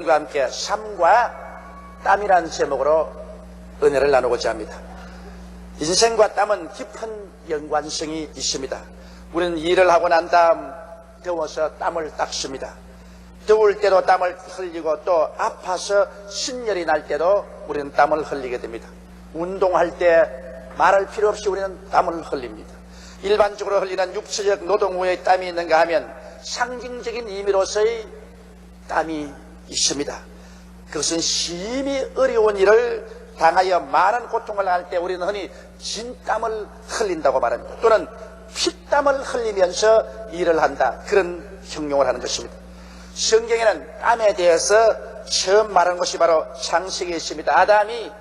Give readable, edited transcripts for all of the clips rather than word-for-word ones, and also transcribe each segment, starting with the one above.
여러분과 함께 삶과 땀이라는 제목으로 은혜를 나누고자 합니다. 인생과 땀은 깊은 연관성이 있습니다. 우리는 일을 하고 난 다음 더워서 땀을 닦습니다. 더울 때도 땀을 흘리고 또 아파서 신열이 날 때도 우리는 땀을 흘리게 됩니다. 운동할 때 말할 필요 없이 우리는 땀을 흘립니다. 일반적으로 흘리는 육체적 노동 후에 땀이 있는가 하면 상징적인 의미로서의 땀이 있습니다. 그것은 심히 어려운 일을 당하여 많은 고통을 당할 때 우리는 흔히 진땀을 흘린다고 말합니다. 또는 피땀을 흘리면서 일을 한다, 그런 형용을 하는 것입니다. 성경에는 땀에 대해서 처음 말한 것이 바로 창세기에 있습니다. 아담이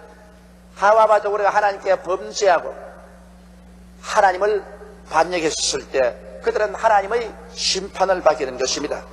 하와와 더불어 하나님께 범죄하고 하나님을 반역했을 때 그들은 하나님의 심판을 받게 된 것입니다.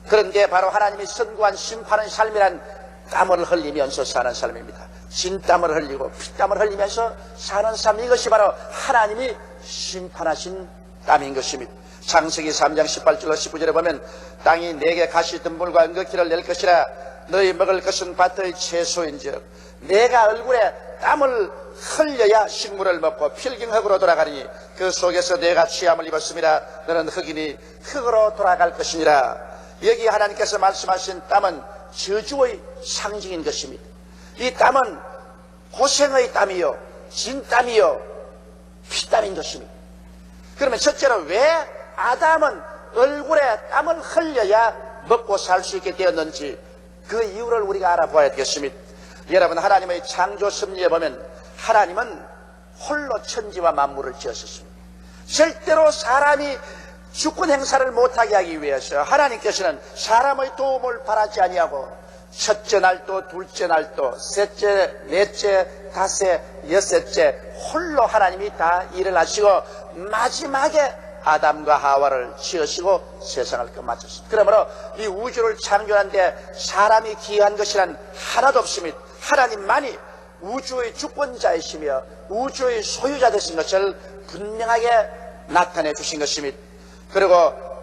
그런데 바로 하나님이 선고한 심판의 삶이란 땀을 흘리면서 사는 삶입니다. 진땀을 흘리고 피땀을 흘리면서 사는 삶, 이것이 바로 하나님이 심판하신 땀인 것입니다. 창세기 3장 18절로 19절에 보면 땅이 내게 가시 든물과 은거키를 낼 것이라 너희 먹을 것은 밭의 채소인즉 내가 얼굴에 땀을 흘려야 식물을 먹고 필경흙으로 돌아가니 그 속에서 내가 취함을 입었습니다. 너는 흙이니 흙으로 돌아갈 것이니라. 여기 하나님께서 말씀하신 땀은 저주의 상징인 것입니다. 이 땀은 고생의 땀이요, 진땀이요, 피땀인 것입니다. 그러면 첫째로 왜 아담은 얼굴에 땀을 흘려야 먹고 살 수 있게 되었는지 그 이유를 우리가 알아봐야 되겠습니다. 여러분, 하나님의 창조 섭리에 보면 하나님은 홀로 천지와 만물을 지으셨습니다. 절대로 사람이 주권 행사를 못하게 하기 위해서 하나님께서는 사람의 도움을 바라지 아니하고 첫째 날도, 둘째 날도, 셋째, 넷째, 다섯, 여섯째 홀로 하나님이 다 일을 하시고 마지막에 아담과 하와를 지으시고 세상을 끝마쳤습니다. 그러므로 이 우주를 창조하는데 사람이 기여한 것이란 하나도 없습니다. 하나님만이 우주의 주권자이시며 우주의 소유자 되신 것을 분명하게 나타내 주신 것입니다. 그리고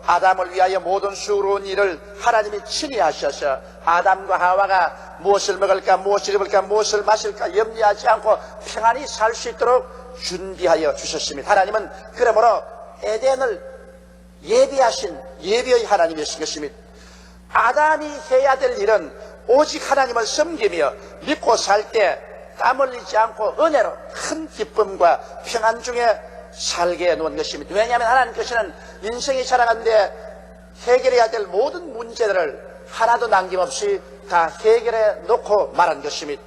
아담을 위하여 모든 수고로운 일을 하나님이 친히 하셔서 아담과 하와가 무엇을 먹을까, 무엇을 입을까, 무엇을 마실까 염려하지 않고 평안히 살 수 있도록 준비하여 주셨습니다. 하나님은 그러므로 에덴을 예비하신 예비의 하나님이신 것입니다. 아담이 해야 될 일은 오직 하나님을 섬기며 믿고 살 때 땀 흘리지 않고 은혜로 큰 기쁨과 평안 중에 살게 해놓은 것입니다. 왜냐하면 하나님께서는 인생이 살아가는데 해결해야 될 모든 문제들을 하나도 남김없이 다 해결해 놓고 말한 것입니다.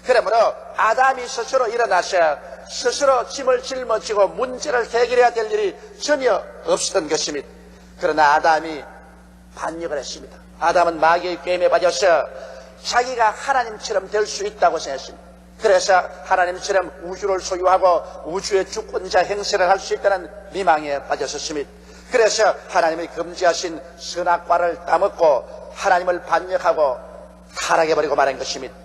그러므로 아담이 스스로 일어나서 스스로 짐을 짊어지고 문제를 해결해야 될 일이 전혀 없었던 것입니다. 그러나 아담이 반역을 했습니다. 아담은 마귀의 꾀임에 빠져서 자기가 하나님처럼 될 수 있다고 생각했습니다. 그래서 하나님처럼 우주를 소유하고 우주의 주권자 행세를 할 수 있다는 미망에 빠졌습니다. 그래서 하나님이 금지하신 선악과를 따먹고 하나님을 반역하고 타락해버리고 말한 것입니다.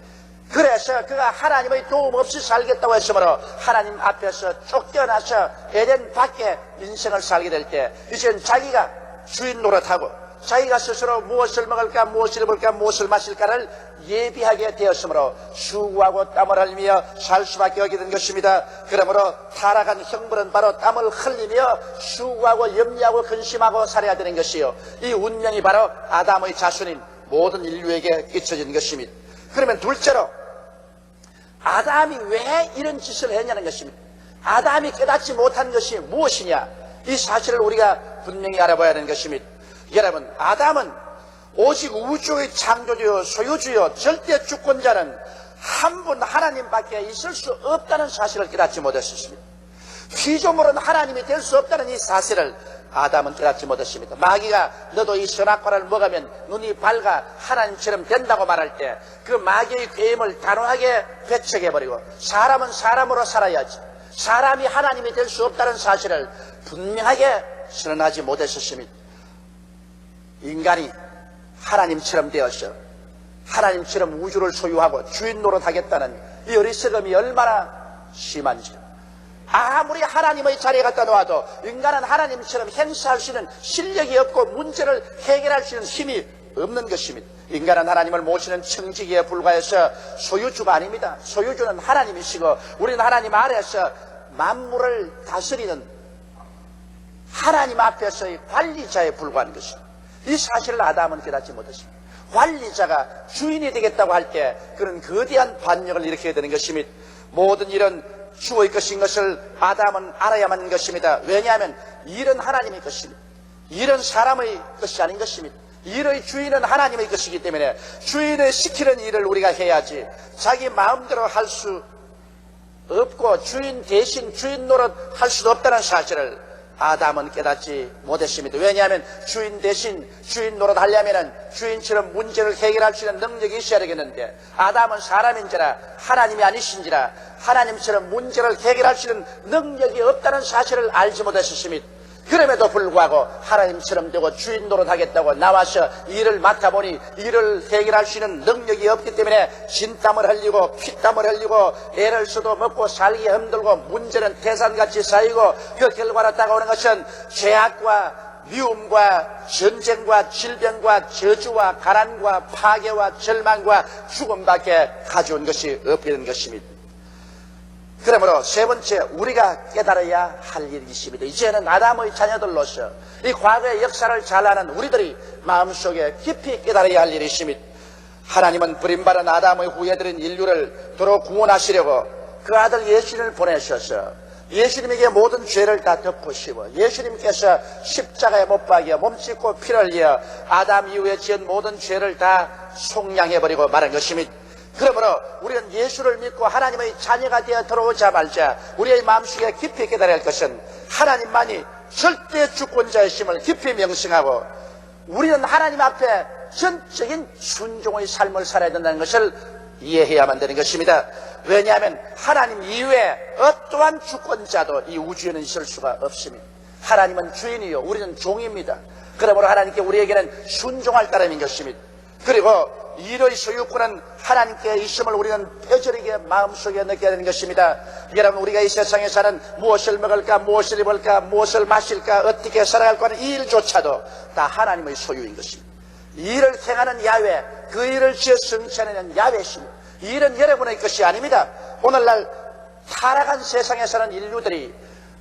그래서 그가 하나님의 도움 없이 살겠다고 했으므로 하나님 앞에서 쫓겨나서 에덴 밖에 인생을 살게 될 때 이젠 자기가 주인 노릇하고 자기가 스스로 무엇을 먹을까, 무엇을 입을까, 무엇을 마실까를 예비하게 되었으므로 수고하고 땀을 흘리며 살 수밖에 없게 된 것입니다. 그러므로 타락한 형벌은 바로 땀을 흘리며 수고하고 염려하고 근심하고 살아야 되는 것이요, 이 운명이 바로 아담의 자손인 모든 인류에게 끼쳐진 것입니다. 그러면 둘째로 아담이 왜 이런 짓을 했냐는 것입니다. 아담이 깨닫지 못한 것이 무엇이냐, 이 사실을 우리가 분명히 알아봐야 하는 것입니다. 여러분, 아담은 오직 우주의 창조주요 소유주요 절대 주권자는 한 분 하나님밖에 있을 수 없다는 사실을 깨닫지 못했습니다. 피조물은 하나님이 될 수 없다는 이 사실을 아담은 깨닫지 못했습니다. 마귀가 너도 이 선악과를 먹으면 눈이 밝아 하나님처럼 된다고 말할 때 그 마귀의 꾀임을 단호하게 배척해버리고 사람은 사람으로 살아야지, 사람이 하나님이 될 수 없다는 사실을 분명하게 선언하지 못했습니다. 인간이 하나님처럼 되어서 하나님처럼 우주를 소유하고 주인 노릇하겠다는 이 어리석음이 얼마나 심한지요. 아무리 하나님의 자리에 갖다 놓아도 인간은 하나님처럼 행사할 수 있는 실력이 없고 문제를 해결할 수 있는 힘이 없는 것입니다. 인간은 하나님을 모시는 청지기에 불과해서 소유주가 아닙니다. 소유주는 하나님이시고 우리는 하나님 아래에서 만물을 다스리는 하나님 앞에서의 관리자에 불과한 것입니다. 이 사실을 아담은 깨닫지 못했습니다. 관리자가 주인이 되겠다고 할 때 그런 거대한 반역을 일으키게 되는 것입니다. 모든 일은 주의 것인 것을 아담은 알아야만 하는 것입니다. 왜냐하면 일은 하나님의 것입니다. 일은 사람의 것이 아닌 것입니다. 일의 주인은 하나님의 것이기 때문에 주인의 시키는 일을 우리가 해야지 자기 마음대로 할 수 없고 주인 대신 주인 노릇 할 수도 없다는 사실을 아담은 깨닫지 못했습니다. 왜냐하면 주인 대신 주인 노릇 하려면 주인처럼 문제를 해결할 수 있는 능력이 있어야 되겠는데 아담은 사람인지라 하나님이 아니신지라 하나님처럼 문제를 해결할 수 있는 능력이 없다는 사실을 알지 못했습니다. 그럼에도 불구하고 하나님처럼 되고 주인 노릇하겠다고 나와서 일을 맡아보니 일을 해결할 수 있는 능력이 없기 때문에 진땀을 흘리고 피땀을 흘리고 애를 써도 먹고 살기 힘들고 문제는 태산같이 쌓이고 그 결과로 다가오는 것은 죄악과 미움과 전쟁과 질병과 저주와 가난과 파괴와 절망과 죽음밖에 가져온 것이 없게 된 것입니다. 그러므로 세 번째 우리가 깨달아야 할 일이 있습니다. 이제는 아담의 자녀들로서 이 과거의 역사를 잘 아는 우리들이 마음속에 깊이 깨달아야 할 일이 있습니다. 하나님은 버림받은 아담의 후예들인 인류를 도로 구원하시려고 그 아들 예수님을 보내셔서 예수님에게 모든 죄를 다 덮으시고 예수님께서 십자가에 못 박여 몸짓고 피를 흘려 아담 이후에 지은 모든 죄를 다 속량해버리고 말한 것입니다. 그러므로 우리는 예수를 믿고 하나님의 자녀가 되어 들어오자마자 우리의 마음속에 깊이 깨달아야 할 것은 하나님만이 절대 주권자이심을 깊이 명심하고 우리는 하나님 앞에 전적인 순종의 삶을 살아야 된다는 것을 이해해야만 되는 것입니다. 왜냐하면 하나님 이외에 어떠한 주권자도 이 우주에는 있을 수가 없습니다. 하나님은 주인이요 우리는 종입니다. 그러므로 하나님께 우리에게는 순종할 따름인 것입니다. 그리고 일의 소유권은 하나님께 있음을 우리는 뼈저리게 마음속에 느껴야 되는 것입니다. 여러분 우리가 이 세상에 사는 무엇을 먹을까 무엇을 입을까 무엇을 마실까 어떻게 살아갈까 하는 이 일조차도 다 하나님의 소유인 것입니다. 일을 행하는 야훼 그 일을 지어 성취하는 야훼십니다. 이 일은 여러분의 것이 아닙니다. 오늘날 타락한 세상에 사는 인류들이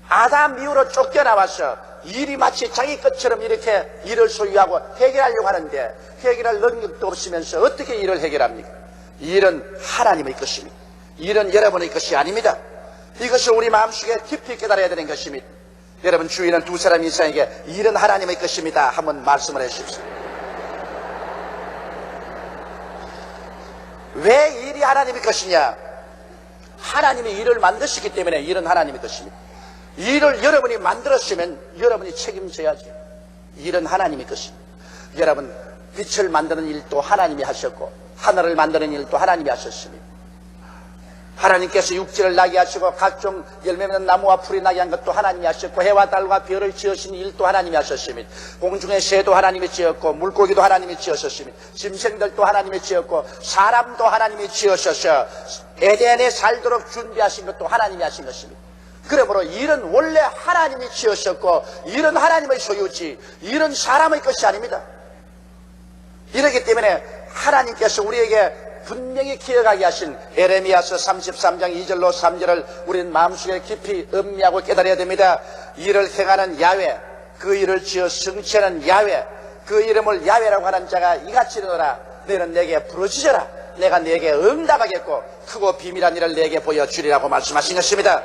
아담 이후로 쫓겨나와서 일이 마치 자기 것처럼 이렇게 일을 소유하고 해결하려고 하는데 해결할 능력도 없으면서 어떻게 일을 해결합니까? 일은 하나님의 것입니다. 일은 여러분의 것이 아닙니다. 이것을 우리 마음속에 깊이 깨달아야 되는 것입니다. 여러분 주위는 두 사람 이상에게 일은 하나님의 것입니다 한번 말씀을 해주십시오. 왜 일이 하나님의 것이냐? 하나님이 일을 만드시기 때문에 일은 하나님의 것입니다. 일을 여러분이 만들었으면 여러분이 책임져야죠. 일은 하나님의 것입니다. 여러분 빛을 만드는 일도 하나님이 하셨고 하늘을 만드는 일도 하나님이 하셨습니다. 하나님께서 육지를 나게 하시고 각종 열매 맺는 나무와 풀이 나게 한 것도 하나님이 하셨고 해와 달과 별을 지으신 일도 하나님이 하셨습니다. 공중의 새도 하나님이 지었고 물고기도 하나님이 지으셨습니다. 짐승들도 하나님이 지었고 사람도 하나님이 지으셔서 에덴에 살도록 준비하신 것도 하나님이 하신 것입니다. 그러므로 일은 원래 하나님이 지으셨고 일은 하나님의 소유지 일은 사람의 것이 아닙니다. 이렇기 때문에 하나님께서 우리에게 분명히 기억하게 하신 에레미야서 33장 2절로 3절을 우리는 마음속에 깊이 음미하고 깨달아야 됩니다. 일을 행하는 야훼 그 일을 지어 성취하는 야훼 그 이름을 야훼라고 하는 자가 이같이 이르노라 너는 내게 부르짖어라 내가 내게 응답하겠고 크고 비밀한 일을 내게 보여주리라고 말씀하신 것입니다.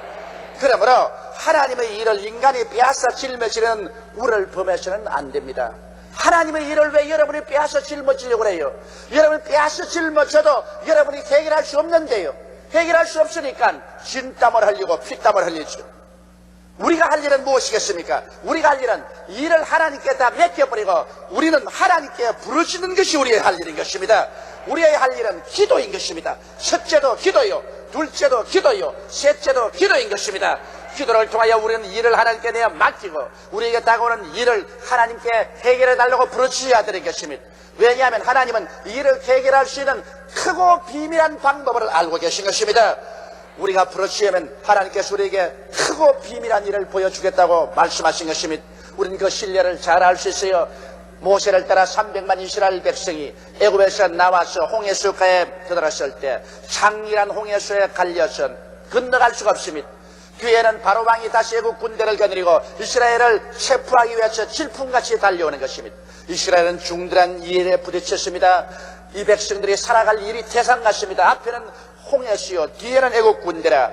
그러므로 하나님의 일을 인간이 빼앗아 짊어지는 우를 범해서는 안 됩니다. 하나님의 일을 왜 여러분이 빼앗아 짊어지려고 해요? 여러분이 빼앗아 짊어져도 여러분이 해결할 수 없는데요. 해결할 수 없으니까 진땀을 흘리고 피땀을 흘리죠. 우리가 할 일은 무엇이겠습니까? 우리가 할 일은 일을 하나님께 다 맡겨버리고 우리는 하나님께 부르짖는 것이 우리의 할 일인 것입니다. 우리의 할 일은 기도인 것입니다. 첫째도 기도요, 둘째도 기도요, 셋째도 기도인 것입니다. 기도를 통하여 우리는 일을 하나님께 내어 맡기고 우리에게 다가오는 일을 하나님께 해결해 달라고 부르짖어야 되는 것입니다. 왜냐하면 하나님은 일을 해결할 수 있는 크고 비밀한 방법을 알고 계신 것입니다. 우리가 부르짖으면 하나님께서 우리에게 크고 비밀한 일을 보여주겠다고 말씀하신 것입니다. 우리는 그 신뢰를 잘 알 수 있어요. 모세를 따라 300만 이스라엘 백성이 애굽에서 나와서 홍해수가에 들어갔을 때 장렬한 홍해수에 갈려서 건너갈 수가 없습니다. 뒤에는 바로 왕이 다시 애굽 군대를 거느리고 이스라엘을 체포하기 위해서 질풍같이 달려오는 것입니다. 이스라엘은 중들한 일에 부딪혔습니다. 이 백성들이 살아갈 일이 태산 같습니다. 앞에는 홍해수요, 뒤에는 애굽 군대라.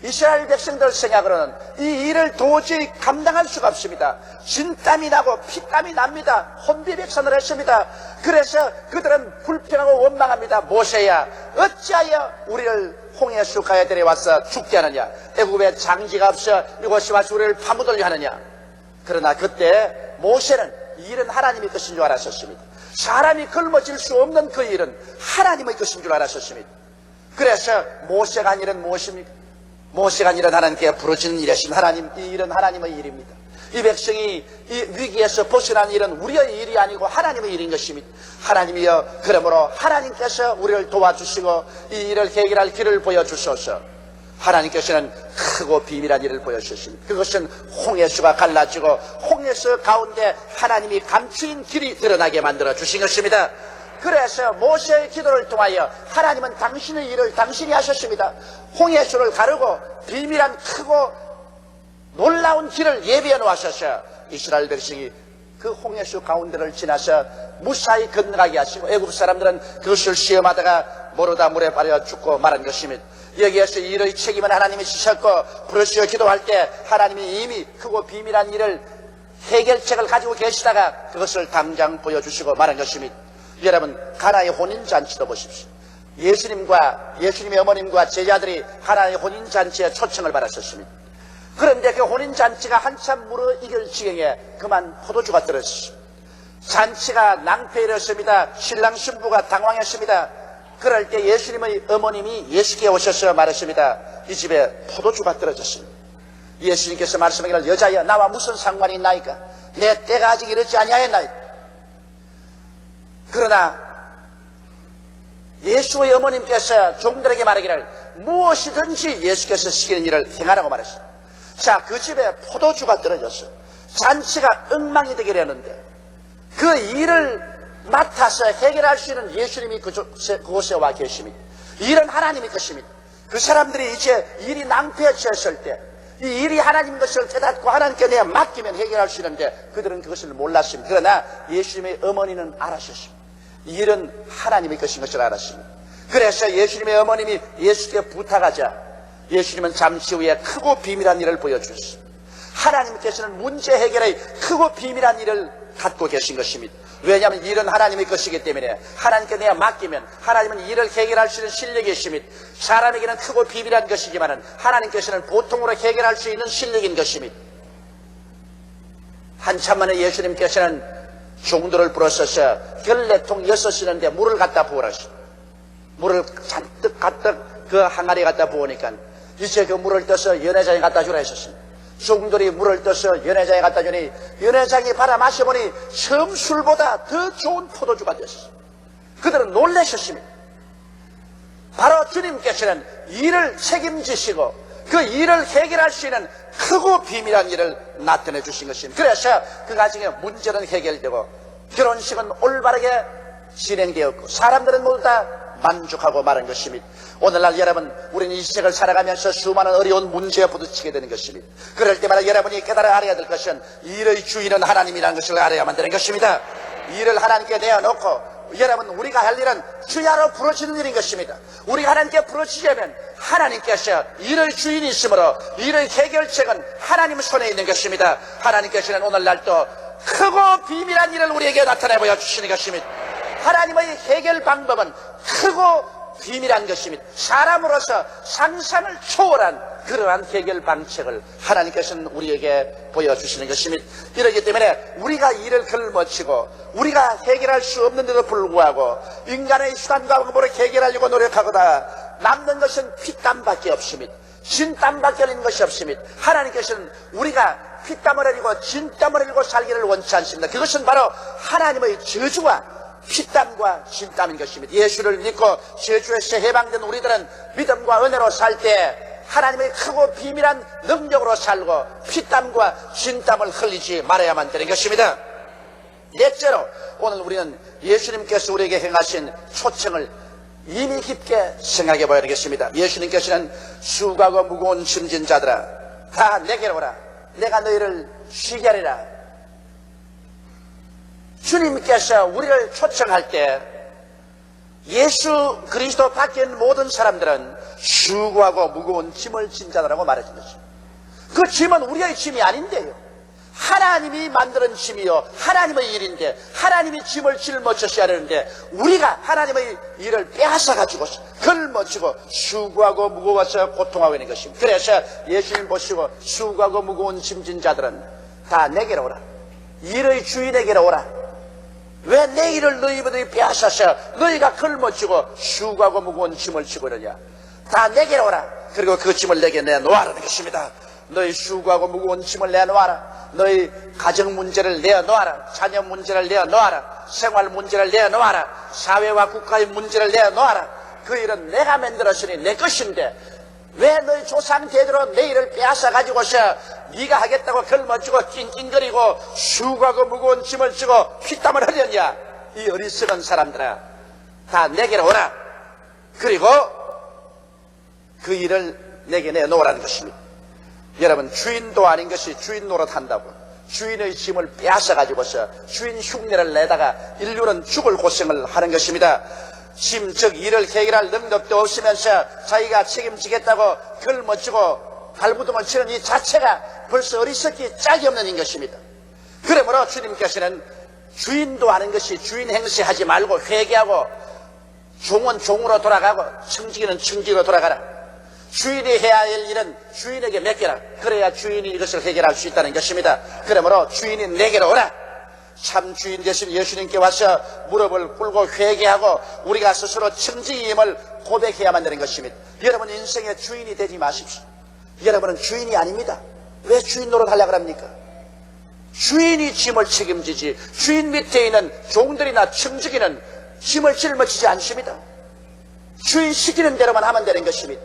이스라엘 백성들 생각으로는 이 일을 도저히 감당할 수가 없습니다. 진땀이 나고 피땀이 납니다. 혼비백산을 했습니다. 그래서 그들은 불평하고 원망합니다. 모세야, 어찌하여 우리를 홍해수가에 데려와서 죽게 하느냐? 애굽에 장지가 없어 이곳에 와서 우리를 파묻으려 하느냐? 그러나 그때 모세는 이 일은 하나님의 것인 줄 알았었습니다. 사람이 걸머질 수 없는 그 일은 하나님의 것인 줄 알았었습니다. 그래서 모세가 한 일은 무엇입니까? 모세가 한 일은 하나님께 부르짖는 일이신 하나님, 이 일은 하나님의 일입니다. 이 백성이 이 위기에서 벗어난 일은 우리의 일이 아니고 하나님의 일인 것입니다. 하나님이여, 그러므로 하나님께서 우리를 도와주시고 이 일을 해결할 길을 보여주소서. 하나님께서는 크고 비밀한 일을 보여주셨습니다. 그것은 홍해수가 갈라지고 홍해수 가운데 하나님이 감추인 길이 드러나게 만들어 주신 것입니다. 그래서 모세의 기도를 통하여 하나님은 당신의 일을 당신이 하셨습니다. 홍해수를 가르고 비밀한 크고 놀라운 길을 예비해 놓으셔서 이스라엘 백성이 그 홍해수 가운데를 지나서 무사히 건너가게 하시고 애굽 사람들은 그것을 시험하다가 모르다 물에 빠져 죽고 말한 것입니다. 여기에서 일의 책임은 하나님이 지셨고 부르시어 기도할 때 하나님이 이미 크고 비밀한 일을 해결책을 가지고 계시다가 그것을 당장 보여주시고 말한 것입니다. 여러분, 가나의 혼인잔치도 보십시오. 예수님의 어머님과 제자들이 가나의 혼인잔치에 초청을 받았었습니다. 그런데 그 혼인잔치가 한참 무르익을 지경에 그만 포도주가 떨어졌습니다. 잔치가 낭패에 이르렀습니다. 신랑 신부가 당황했습니다. 그럴 때 예수님의 어머님이 예수께 오셔서 말했습니다. 이 집에 포도주가 떨어졌습니다. 예수님께서 말씀하기를, 여자여, 나와 무슨 상관이 있나이까? 내 때가 아직 이르지 아니하였나이까? 그러나 예수의 어머님께서 종들에게 말하기를 무엇이든지 예수께서 시키는 일을 행하라고 말했습니다. 자, 그 집에 포도주가 떨어졌어요. 잔치가 엉망이 되게 했는데 그 일을 맡아서 해결할 수 있는 예수님이 그곳에 와 계십니다. 일은 하나님의 것입니다. 그 사람들이 이제 일이 낭패에 처했을 때 이 일이 하나님의 것을 깨닫고 하나님께 내가 맡기면 해결할 수 있는데 그들은 그것을 몰랐습니다. 그러나 예수님의 어머니는 알았습니다. 이 일은 하나님의 것인 것을 알았습니다. 그래서 예수님의 어머님이 예수께 부탁하자 예수님은 잠시 후에 크고 비밀한 일을 보여주셨습니다. 하나님께서는 문제 해결의 크고 비밀한 일을 갖고 계신 것입니다. 왜냐하면 일은 하나님의 것이기 때문에 하나님께 내가 맡기면 하나님은 일을 해결할 수 있는 실력이 있습니다. 사람에게는 크고 비밀한 것이지만 하나님께서는 보통으로 해결할 수 있는 실력인 것입니다. 한참 만에 예수님께서는 종들을 불러서서 결례통 6이는데 물을 갖다 부으라시오. 물을 잔뜩 가득 그 항아리에 갖다 부으니까 이제 그 물을 떠서 연회장에 갖다 주라 했었습니다. 종들이 물을 떠서 연회장에 갖다 주니 연회장이 받아 마셔보니 처음 술보다 더 좋은 포도주가 됐습니다. 그들은 놀라셨습니다. 바로 주님께서는 일을 책임지시고 그 일을 해결할 수 있는 크고 비밀한 일을 나타내 주신 것입니다. 그래서 그 가정의 문제는 해결되고 결혼식은 올바르게 진행되었고 사람들은 모두 다 만족하고 말한 것입니다. 오늘날 여러분, 우리는 이 세상을 살아가면서 수많은 어려운 문제에 부딪히게 되는 것입니다. 그럴 때마다 여러분이 깨달아 알아야 될 것은 일의 주인은 하나님이라는 것을 알아야만 되는 것입니다. 일을 하나님께 내어놓고 여러분, 우리가 할 일은 주야로 부르짖는 일인 것입니다. 우리가 하나님께 부르짖으면 하나님께서 일의 주인이 있으므로 일의 해결책은 하나님 손에 있는 것입니다. 하나님께서는 오늘날 또 크고 비밀한 일을 우리에게 나타내 보여주시는 것입니다. 하나님의 해결 방법은 크고 비밀한 것입니다. 사람으로서 상상을 초월한 그러한 해결 방책을 하나님께서는 우리에게 보여주시는 것입니다. 이러기 때문에 우리가 일을 걸머치고 우리가 해결할 수 없는데도 불구하고 인간의 수단과 방법으로 해결하려고 노력하거나 남는 것은 피땀밖에 없습니다. 진땀밖에 흘리는 것이 없습니다. 하나님께서는 우리가 피땀을 흘리고 진땀을 흘리고 살기를 원치 않습니다. 그것은 바로 하나님의 저주와 피땀과 진땀인 것입니다. 예수를 믿고 저주에서 해방된 우리들은 믿음과 은혜로 살 때 하나님의 크고 비밀한 능력으로 살고 피땀과 진땀을 흘리지 말아야만 되는 것입니다. 넷째로 오늘 우리는 예수님께서 우리에게 행하신 초청을 이미 깊게 생각해 봐야 되겠습니다. 예수님께서는 수고하고 무거운 짐진 자들아 다 내게로 오라. 내가 너희를 쉬게 하리라. 주님께서 우리를 초청할 때 예수 그리스도 밖에 있는 모든 사람들은 수고하고 무거운 짐을 진 자들라고 말해준 것입니다. 그 짐은 우리의 짐이 아닌데요. 하나님이 만드는 짐이요. 하나님의 일인데 하나님이 짐을 짊어지셔야 되는데 우리가 하나님의 일을 빼앗아가지고 걸머지고 수고하고 무거워서 고통하고 있는 것입니다. 그래서 예수님 보시고 수고하고 무거운 짐진 자들은 다 내게로 오라. 일의 주인에게로 오라. 왜 내 일을 너희들이 빼앗아서 너희가 걸머지고 수고하고 무거운 짐을 지고 있느냐. 다 내게로 오라. 그리고 그 짐을 내게 내놓아라는 것입니다. 너희 수고하고 무거운 짐을 내놓아라. 너희 가정 문제를 내놓아라. 자녀 문제를 내놓아라. 생활 문제를 내놓아라. 사회와 국가의 문제를 내놓아라. 그 일은 내가 만들었으니 내 것인데 왜 너희 조상 대대로 내 일을 빼앗아가지고서 네가 하겠다고 걸머지고 낑낑거리고 수고하고 무거운 짐을 지고 피땀을 흘렸냐. 이 어리석은 사람들아 다 내게로 오라. 그리고 그 일을 내게 내놓으라는 것입니다. 여러분 주인도 아닌 것이 주인 노릇한다고 주인의 짐을 빼앗아가지고서 주인 흉내를 내다가 인류는 죽을 고생을 하는 것입니다. 짐 즉 일을 해결할 능력도 없으면서 자기가 책임지겠다고 걸머지고 발부둥을 치는 이 자체가 벌써 어리석기 짝이 없는 것입니다. 그러므로 주님께서는 주인도 아는 것이 주인 행세하지 말고 회개하고 종은 종으로 돌아가고 청지기는 청지기로 돌아가라. 주인이 해야 할 일은 주인에게 맡겨라. 그래야 주인이 이것을 해결할 수 있다는 것입니다. 그러므로 주인이 내게로 오라. 참 주인 되신 예수님께 와서 무릎을 꿇고 회개하고 우리가 스스로 청지기임을 고백해야만 되는 것입니다. 여러분 인생의 주인이 되지 마십시오. 여러분은 주인이 아닙니다. 왜 주인 노릇하려고 합니까? 주인이 짐을 책임지지 주인 밑에 있는 종들이나 청지기는 짐을 짊어지지 않습니다. 주인 시키는 대로만 하면 되는 것입니다.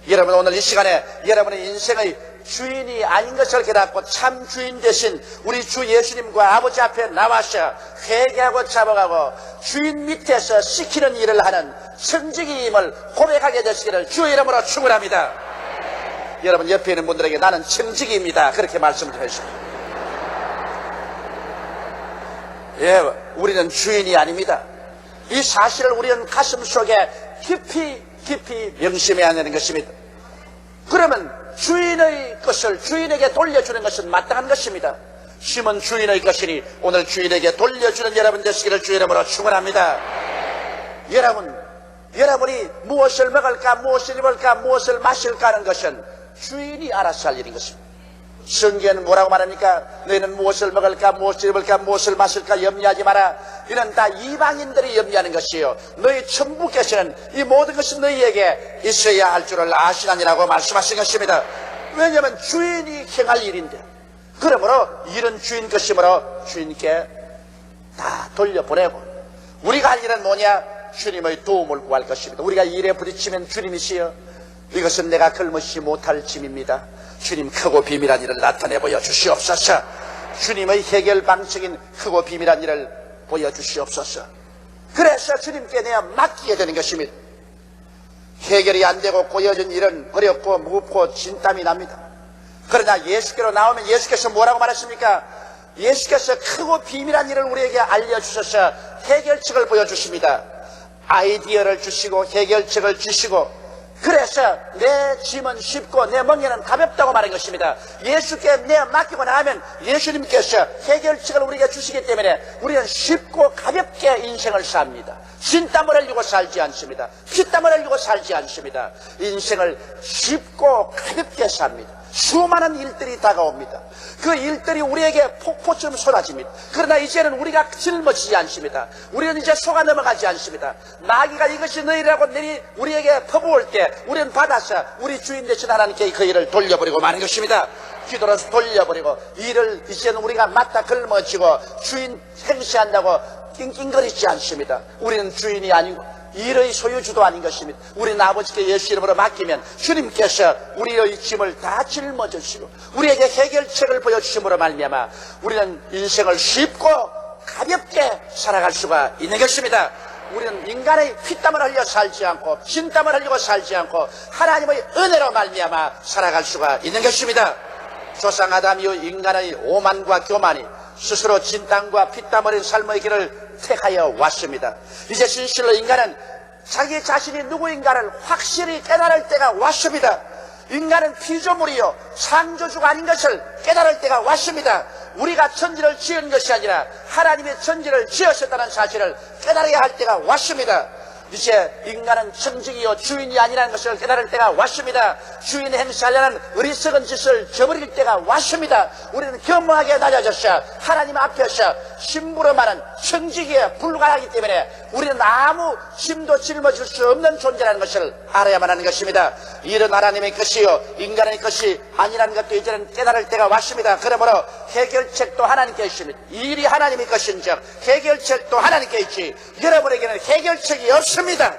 여러분 오늘 이 시간에 여러분의 인생의 주인이 아닌 것을 깨닫고 참 주인 되신 우리 주 예수님과 아버지 앞에 나와서 회개하고 잡아가고 주인 밑에서 시키는 일을 하는 청지기임을 고백하게 되시기를 주의 이름으로 축원합니다. 여러분 옆에 있는 분들에게 나는 청지기입니다. 그렇게 말씀을 해주십시오. 예, 우리는 주인이 아닙니다. 이 사실을 우리는 가슴속에 깊이 명심해야 하는 것입니다. 그러면 주인의 것을 주인에게 돌려주는 것은 마땅한 것입니다. 심은 주인의 것이니 오늘 주인에게 돌려주는 여러분 되시기를 주의 이름으로 축원합니다. 여러분이 무엇을 먹을까 무엇을 입을까 무엇을 마실까 하는 것은 주인이 알아서 할 일인 것입니다. 성경에는 뭐라고 말합니까? 너희는 무엇을 먹을까 무엇을 입을까 무엇을 마실까 염려하지 마라. 이는 다 이방인들이 염려하는 것이요 너희 천부께서는 이 모든 것이 너희에게 있어야 할 줄을 아시나니라고 말씀하신 것입니다. 왜냐하면 주인이 행할 일인데 그러므로 이런 주인 것이므로 주인께 다 돌려보내고 우리가 할 일은 뭐냐? 주님의 도움을 구할 것입니다. 우리가 일에 부딪히면 주님이시여 이것은 내가 걸머지 못할 짐입니다. 주님 크고 비밀한 일을 나타내 보여주시옵소서. 주님의 해결 방식인 크고 비밀한 일을 보여주시옵소서. 그래서 주님께 내가 맡기게 되는 것입니다. 해결이 안 되고 꼬여진 일은 어렵고 무겁고 진땀이 납니다. 그러나 예수께로 나오면 예수께서 뭐라고 말하십니까? 예수께서 크고 비밀한 일을 우리에게 알려주셔서 해결책을 보여주십니다. 아이디어를 주시고 해결책을 주시고 그래서 내 짐은 쉽고 내 멍에는 가볍다고 말한 것입니다. 예수께 내가 맡기고 나면 예수님께서 해결책을 우리에게 주시기 때문에 우리는 쉽고 가볍게 인생을 삽니다. 진땀을 흘리고 살지 않습니다. 피땀을 흘리고 살지 않습니다. 인생을 쉽고 가볍게 삽니다. 수많은 일들이 다가옵니다. 그 일들이 우리에게 폭포처럼 쏟아집니다. 그러나 이제는 우리가 짊어지지 않습니다. 우리는 이제 속아 넘어가지 않습니다. 마귀가 이것이 너희라고 우리에게 퍼부을 때 우리는 받아서 우리 주인 되신 하나님께 그 일을 돌려버리고 마는 것입니다. 기도로서 돌려버리고 일을 이제는 우리가 맡아 걸머지고 주인 행세한다고 낑낑거리지 않습니다. 우리는 주인이 아니고 일의 소유주도 아닌 것입니다. 우리는 아버지께 예수 이름으로 맡기면 주님께서 우리의 짐을 다 짊어지시고 우리에게 해결책을 보여주심으로 말미암아 우리는 인생을 쉽고 가볍게 살아갈 수가 있는 것입니다. 우리는 인간의 피땀을 흘려 살지 않고 진땀을 흘리고 살지 않고 하나님의 은혜로 말미암아 살아갈 수가 있는 것입니다. 조상 아담 이후 인간의 오만과 교만이 스스로 진땀과 피땀 흘린 삶의 길을 택하여 왔습니다. 이제 진실로 인간은 자기 자신이 누구인가를 확실히 깨달을 때가 왔습니다. 인간은 피조물이요 창조주가 아닌 것을 깨달을 때가 왔습니다. 우리가 천지를 지은 것이 아니라 하나님의 천지를 지으셨다는 사실을 깨달아야 할 때가 왔습니다. 이제 인간은 청직이요 주인이 아니라는 것을 깨달을 때가 왔습니다. 주인이 행사하려는 어리석은 짓을 저버릴 때가 왔습니다. 우리는 겸허하게 낮아져서 하나님 앞에서 심부름하는 청직에 불과하기 때문에 우리는 아무 짐도 짊어질 수 없는 존재라는 것을 알아야만 하는 것입니다. 이런 하나님의 것이요 인간의 것이 아니라는 것도 이제는 깨달을 때가 왔습니다. 그러므로 해결책도 하나님께 있습니다. 일이 하나님의 것인즉 해결책도 하나님께 있지 여러분에게는 해결책이 없습니다.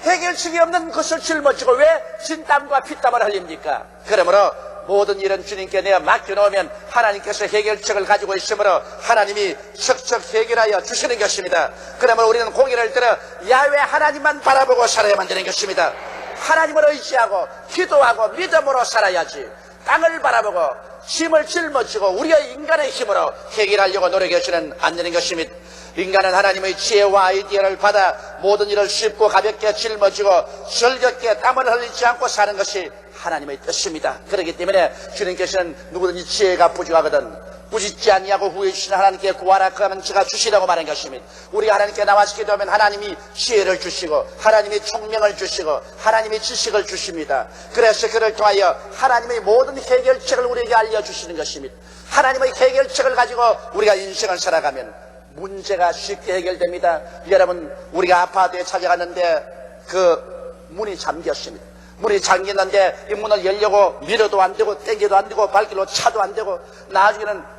해결책이 없는 것을 짊어지고 왜 진땀과 피땀을 흘립니까? 그러므로 모든 일은 주님께 내어 맡겨놓으면 하나님께서 해결책을 가지고 있으므로 하나님이 척척 해결하여 주시는 것입니다. 그러므로 우리는 고개를 들어 야훼 하나님만 바라보고 살아야만 되는 것입니다. 하나님을 의지하고 기도하고 믿음으로 살아야지 땅을 바라보고 힘을 짊어지고 우리의 인간의 힘으로 해결하려고 노력해서는 안 되는 것입니다. 인간은 하나님의 지혜와 아이디어를 받아 모든 일을 쉽고 가볍게 짊어지고 즐겁게 땀을 흘리지 않고 사는 것이 하나님의 뜻입니다. 그렇기 때문에 주님께서는 누구든지 지혜가 부족하거든 꾸짖지 아니하고 후회 주시는 하나님께 구하라 그러면 제가 주시라고 말한 것입니다. 우리가 하나님께 나와서 기도하면 하나님이 지혜를 주시고 하나님이 총명을 주시고 하나님이 지식을 주십니다. 그래서 그를 통하여 하나님의 모든 해결책을 우리에게 알려주시는 것입니다. 하나님의 해결책을 가지고 우리가 인생을 살아가면 문제가 쉽게 해결됩니다. 여러분 우리가 아파트에 찾아갔는데 그 문이 잠겼습니다. 문이 잠겼는데 이 문을 열려고 밀어도 안 되고 땡겨도 안 되고 발길로 차도 안 되고 나중에는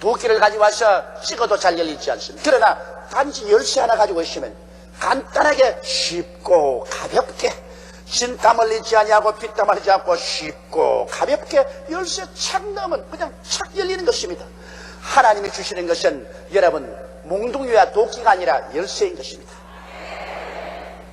도끼를 가지고 와서 찍어도 잘 열리지 않습니다. 그러나 단지 열쇠 하나 가지고 있으면 간단하게 쉽고 가볍게 진땀 흘리지 아니하고 피땀 흘리지 않고 쉽고 가볍게 열쇠 착 넣으면 그냥 착 열리는 것입니다. 하나님이 주시는 것은 여러분 몽둥이와 도끼가 아니라 열쇠인 것입니다.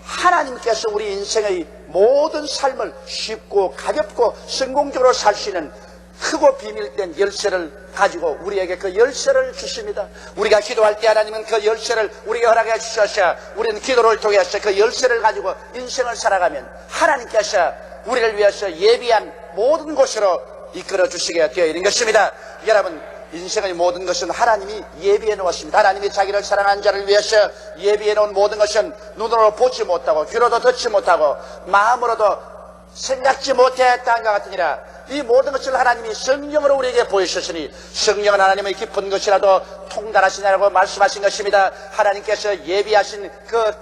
하나님께서 우리 인생의 모든 삶을 쉽고 가볍고 성공적으로 살 수 있는 크고 비밀된 열쇠를 가지고 우리에게 그 열쇠를 주십니다. 우리가 기도할 때 하나님은 그 열쇠를 우리에게 허락해 주셔서 우리는 기도를 통해서 그 열쇠를 가지고 인생을 살아가면 하나님께서 우리를 위해서 예비한 모든 곳으로 이끌어 주시게 되어 있는 것입니다. 여러분 인생의 모든 것은 하나님이 예비해 놓았습니다. 하나님이 자기를 사랑하는 자를 위해서 예비해 놓은 모든 것은 눈으로 보지 못하고 귀로도 듣지 못하고 마음으로도 생각지 못했다는 것 같으니라. 이 모든 것을 하나님이 성령으로 우리에게 보여주셨으니 성령은 하나님의 깊은 것이라도 통달하시냐고 말씀하신 것입니다. 하나님께서 예비하신 그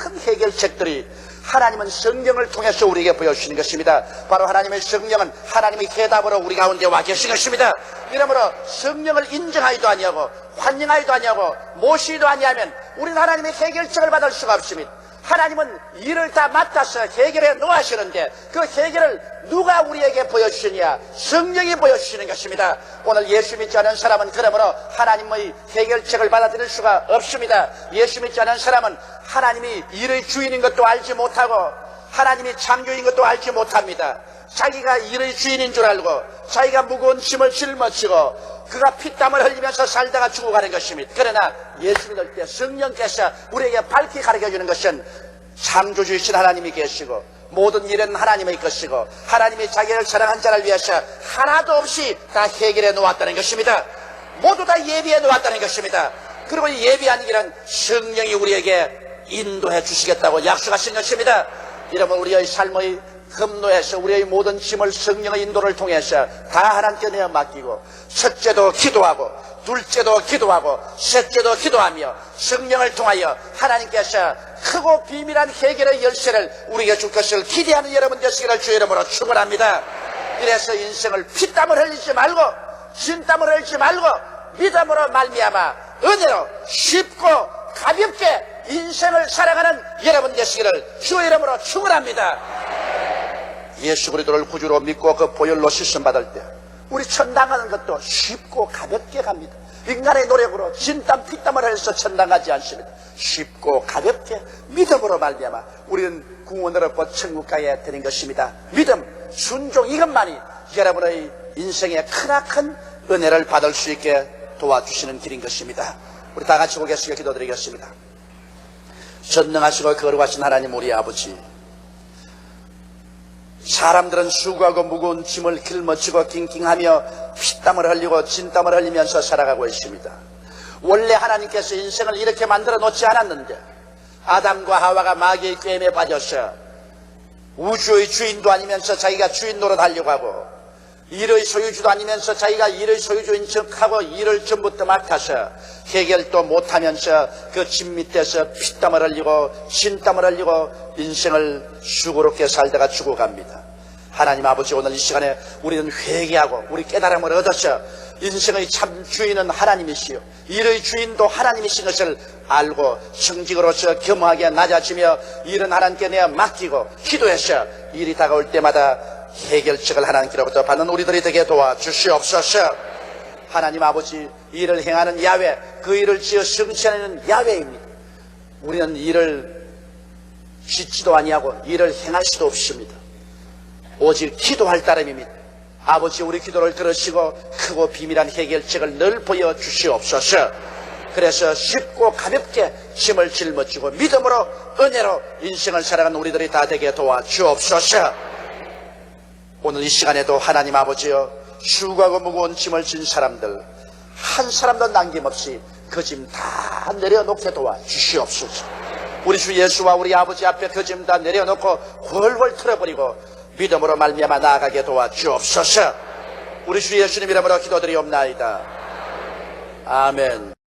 큰 해결책들이 하나님은 성령을 통해서 우리에게 보여주시는 것입니다. 바로 하나님의 성령은 하나님의 해답으로 우리 가운데 와 계신 것입니다. 이러므로 성령을 인정하지도 아니하고 환영하지도 아니하고 모시지도 아니하면 우리는 하나님의 해결책을 받을 수가 없습니다. 하나님은 일을 다 맡아서 해결해 놓으시는데 그 해결을 누가 우리에게 보여주시냐? 성령이 보여주시는 것입니다. 오늘 예수 믿지 않은 사람은 그러므로 하나님의 해결책을 받아들일 수가 없습니다. 예수 믿지 않은 사람은 하나님이 일의 주인인 것도 알지 못하고 하나님이 창조인 것도 알지 못합니다. 자기가 일의 주인인 줄 알고 자기가 무거운 짐을 짊어지고 그가 피땀을 흘리면서 살다가 죽어가는 것입니다. 그러나 예수 믿을 때 성령께서 우리에게 밝히 가르쳐주는 것은 창조주이신 하나님이 계시고 모든 일은 하나님의 것이고 하나님이 자기를 사랑한 자를 위해서 하나도 없이 다 해결해 놓았다는 것입니다. 모두 다 예비해 놓았다는 것입니다. 그리고 이 예비한 길은 성령이 우리에게 인도해 주시겠다고 약속하신 것입니다. 여러분 우리의 삶의 흠노에서 우리의 모든 짐을 성령의 인도를 통해서 다 하나님께 내어 맡기고 첫째도 기도하고 둘째도 기도하고 셋째도 기도하며 성령을 통하여 하나님께서 크고 비밀한 해결의 열쇠를 우리에게 줄 것을 기대하는 여러분 되시기를 주의 이름으로 축원합니다. 이래서 인생을 피땀을 흘리지 말고 진땀을 흘리지 말고 믿음으로 말미암아 은혜로 쉽고 가볍게 인생을 살아가는 여러분 되시기를 주의 이름으로 축원합니다. 예수 그리스도를 구주로 믿고 그 보혈로 씻음 받을 때 우리 천당하는 것도 쉽고 가볍게 갑니다. 인간의 노력으로 진땀 피땀을 흘려서 천당 가지 않습니다. 쉽고 가볍게 믿음으로 말미암아 우리는 구원을 얻고 천국 가야 되는 것입니다. 믿음, 순종, 이것만이 여러분의 인생의 크나큰 은혜를 받을 수 있게 도와주시는 길인 것입니다. 우리 다 같이 고개숙여 기도드리겠습니다. 전능하시고 거룩하신 하나님 우리 아버지, 사람들은 수고하고 무거운 짐을 짊어지고 낑낑하며 피땀을 흘리고 진땀을 흘리면서 살아가고 있습니다. 원래 하나님께서 인생을 이렇게 만들어 놓지 않았는데 아담과 하와가 마귀의 꾀임에 빠져서 우주의 주인도 아니면서 자기가 주인 노릇하려고 하고 일의 소유주도 아니면서 자기가 일의 소유주인 척하고 일을 전부터 맡아서 해결도 못하면서 그 짐 밑에서 피땀을 흘리고 진땀을 흘리고 인생을 수고롭게 살다가 죽어갑니다. 하나님 아버지, 오늘 이 시간에 우리는 회개하고 우리 깨달음을 얻어서 인생의 참 주인은 하나님이시요 일의 주인도 하나님이신 것을 알고 성직으로서 겸허하게 낮아지며 일은 하나님께 내어 맡기고 기도해서 일이 다가올 때마다 해결책을 하나님께로부터 받는 우리들이 되게 도와주시옵소서. 하나님 아버지, 일을 행하는 야훼, 그 일을 지어 성취하는 야훼입니다. 우리는 일을 짓지도 아니하고 일을 행할 수도 없습니다. 오직 기도할 따름입니다. 아버지, 우리 기도를 들으시고 크고 비밀한 해결책을 늘 보여주시옵소서. 그래서 쉽고 가볍게 짐을 짊어지고 믿음으로 은혜로 인생을 살아가는 우리들이 다 되게 도와주옵소서. 오늘 이 시간에도 하나님 아버지여, 수고하고 무거운 짐을 진 사람들 한 사람도 남김없이 그 짐 다 내려놓게 도와주시옵소서. 우리 주 예수와 우리 아버지 앞에 그 짐 다 내려놓고 훨훨 털어버리고 믿음으로 말미암아 나아가게 도와주옵소서. 우리 주 예수님 이름으로 기도드리옵나이다. 아멘.